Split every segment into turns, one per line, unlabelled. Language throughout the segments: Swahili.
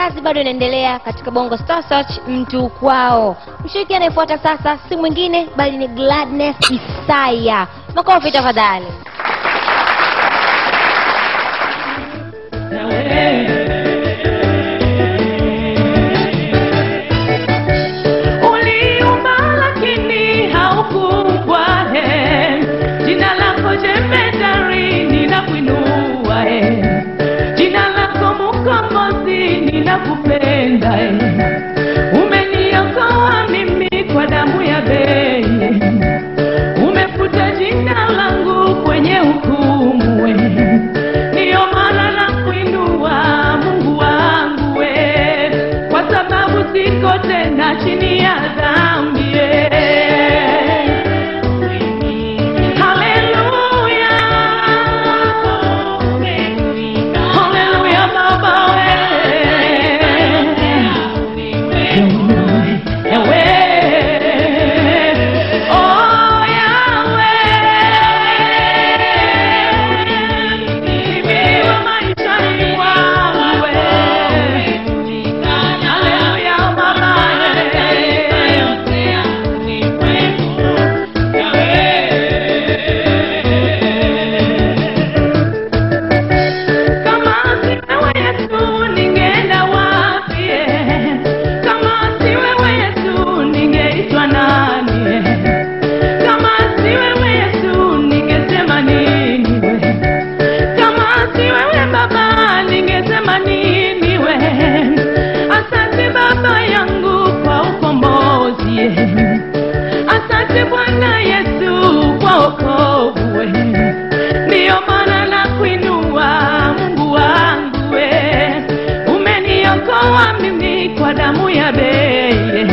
kazi bado inaendelea katika Bongo Star Search mtu kwao. Mshiriki anayefuata sasa si mwingine bali ni Gladness Isaya. Makofi tafadhali.
Nakupenda umeniokoa mimi kwa damu ya bei, umefuta jina langu kwenye hukumu, ndio maana nakuinua Mungu wangu kwa sababu siko tena chini ya dhambi. Asante Bwana Yesu kwa wokovu, ndio maana nakuinua Mungu wangu umeniokoa mimi kwa damu ya bei,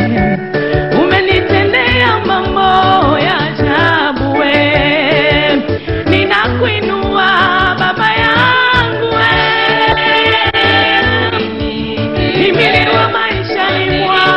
umenitendea mambo ya ajabu ninakuinua Baba yangu himiliwa maishani mwangu.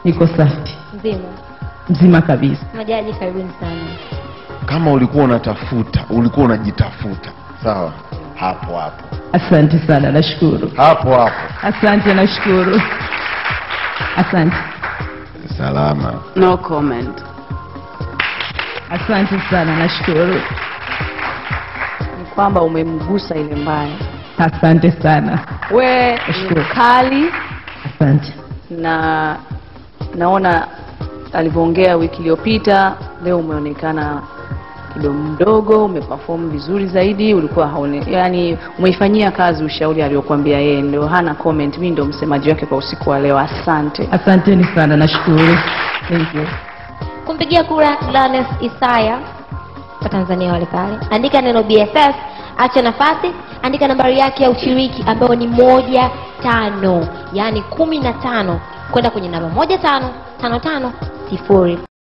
Niko safi. Mzima kabisa.
Majaji karibuni sana.
Kama ulikuwa unatafuta, ulikuwa unajitafuta. Sawa? Hapo hapo.
Asante sana, nashukuru.
Hapo hapo.
Asante, nashukuru. Asante.
Salama.
No comment.
Asante sana, nashukuru.
Ni kwamba umemgusa ile mbaya.
Asante sana.
We kali.
Asante.
Na naona alivyoongea wiki iliyopita, leo umeonekana kidogo mdogo, umeperform vizuri zaidi, ulikuwa haone, yani umeifanyia kazi ushauri aliyokuambia yeye, ndio hana comment. Mimi ndio msemaji wake kwa usiku wa leo. Asante.
Asanteni sana, nashukuru. Thank you.
Kumpigia kura Gladness Isaya kwa Tanzania wale pale. Andika neno BSS, acha nafasi, andika nambari yake ya ushiriki ambayo ni 15, yani 15 kwenda kwenye namba 155550.